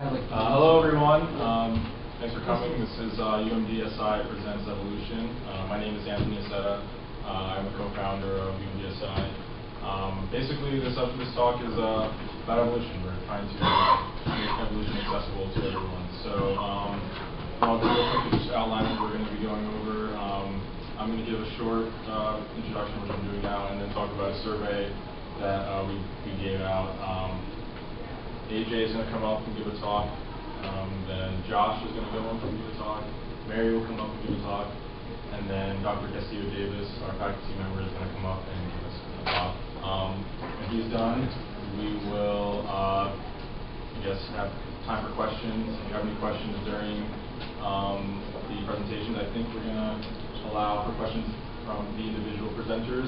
Hello everyone, thanks for coming. This is UMD SI Presents Evolution. My name is Anthony Aceta. I'm a co-founder of UMD SI. Basically this talk is about evolution. We're trying to make evolution accessible to everyone. So I'll quickly just outline what we're going to be going over. I'm going to give a short introduction of what I'm doing now and then talk about a survey that we gave out. AJ is going to come up and give a talk, then Josh is going to go up and give a talk, Mary will come up and give a talk, and then Dr. Castillo Davis, our faculty member, is going to come up and give us a talk. When he's done, we will, have time for questions. If you have any questions during the presentation, I think we're going to allow for questions from the individual presenters.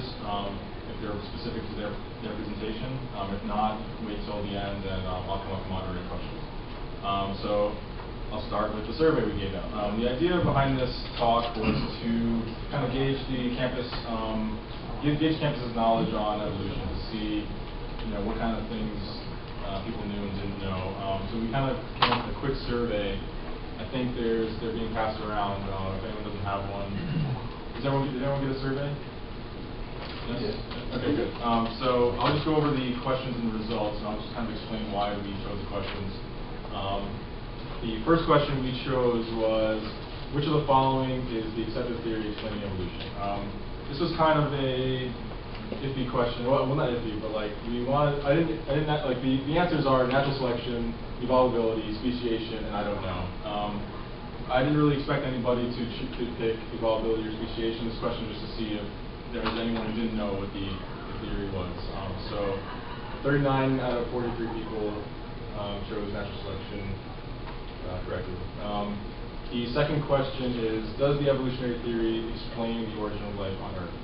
If they're specific to their presentation. If not, wait till the end and I'll come up and moderate questions. So I'll start with the survey we gave out. The idea behind this talk was to kind of gauge the campus, gauge campus's knowledge on evolution, to see what kind of things people knew and didn't know. So we kind of came up with a quick survey. I think they're being passed around. If anyone doesn't have one, did everyone get a survey? Yes? Okay, good. So I'll just go over the questions and the results, and I'll just kind of explain why we chose the questions. The first question we chose was, which of the following is the accepted theory explaining evolution? This was kind of a iffy question. Well, not iffy, but like we wanted. The answers are natural selection, evolvability, speciation, and I don't know. I didn't really expect anybody to pick evolvability or speciation. This question was just to see if there was anyone who didn't know what the theory was. So 39 out of 43 people chose natural selection correctly. The second question is, does the evolutionary theory explain the origin of life on Earth?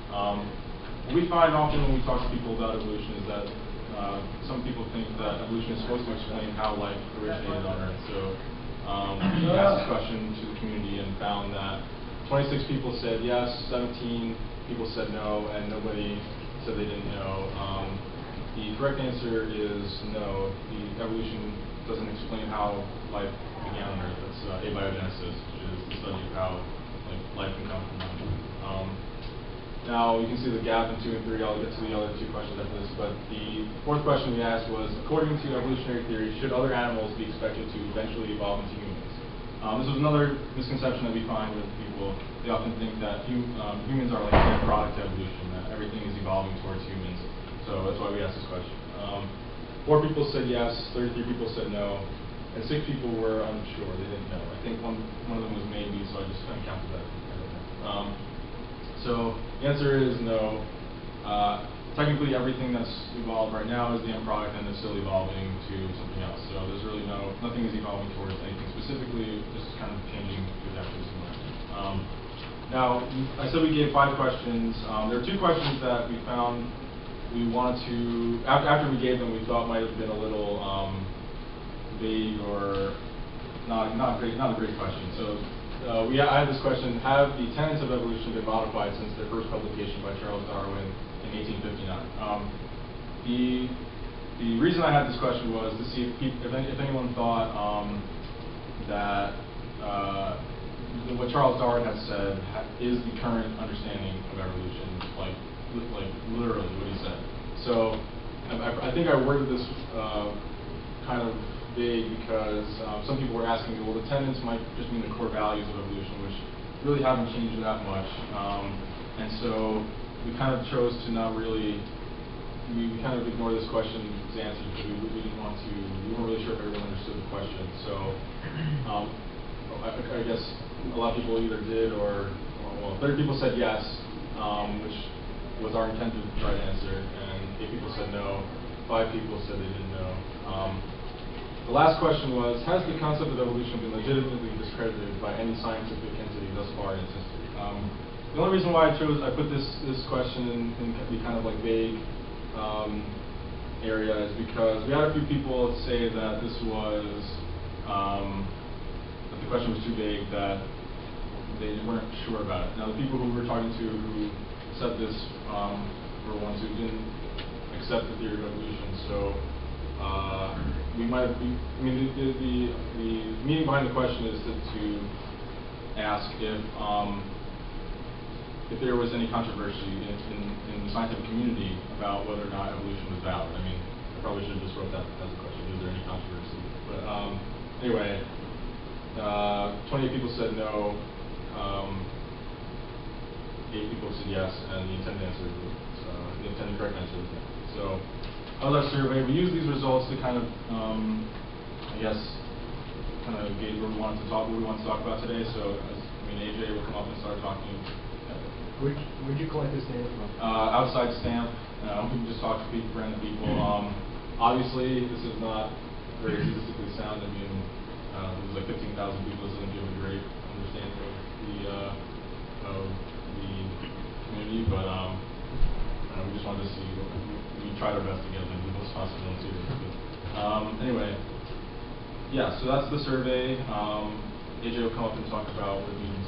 What we find often when we talk to people about evolution is that some people think that evolution is supposed to explain how life originated on Earth. So we asked this question to the community and found that 26 people said yes, 17 people said no, and nobody said they didn't know. The correct answer is no. The evolution doesn't explain how life began on Earth. It's abiogenesis, which is the study of how life can come from nothing. Now you can see the gap in 2 and 3. I'll get to the other 2 questions after this. But the fourth question we asked was, according to evolutionary theory, should other animals be expected to eventually evolve into humans? This was another misconception that we find with people. They often think that humans are like a product of evolution, that everything is evolving towards humans. So that's why we asked this question. 4 people said yes, 33 people said no, and 6 people were unsure. They didn't know. I think one of them was maybe, so I just kind of counted that. So the answer is no. Technically, everything that's evolved right now is the end product, and it's still evolving to something else. So there's really nothing is evolving towards anything specifically, just kind of changing trajectories somewhere. Now, I said we gave 5 questions. There are 2 questions that we found we wanted to, after we gave them, we thought might have been a little vague or not a great question. So I had this question: have the tenets of evolution been modified since their first publication by Charles Darwin in 1859? The reason I had this question was to see if anyone thought that what Charles Darwin had said is the current understanding of evolution, like literally what he said. So I think I worded this kind of vague because some people were asking me, well, the tenets might just mean the core values of evolution, which really haven't changed that much. And so we kind of chose to not really, we kind of ignore this question's answer because we weren't really sure if everyone understood the question. So I guess a lot of people either did well, 30 people said yes, which was our intended right answer, and 8 people said no, 5 people said they didn't know. The last question was, has the concept of evolution been legitimately discredited by any scientific entity thus far in its history? The only reason why I put this question in the kind of like vague area is because we had a few people say that this was, that the question was too vague, that they weren't sure about it. Now the people who we were talking to who said this were ones who didn't accept the theory of evolution. So we might have, I mean, the meaning behind the question is to ask if there was any controversy in the scientific community about whether or not evolution was valid. I mean, I probably should have just wrote that as a question. Is there any controversy? But anyway, 28 people said no, 8 people said yes, and the intended correct answer was no. So that was our survey. We used these results to kind of, I guess, kind of gauge what we wanted to talk about today. So, AJ will come up and start talking. Where'd you collect this data from? Outside stamp. We can just talk to random people. Obviously, this is not very statistically sound. I mean, there's like 15,000 people. This doesn't give a great understanding of the community, but we just wanted to see. We tried our best to get the most possible material. Anyway, yeah. So that's the survey. AJ will come up and talk about what it means.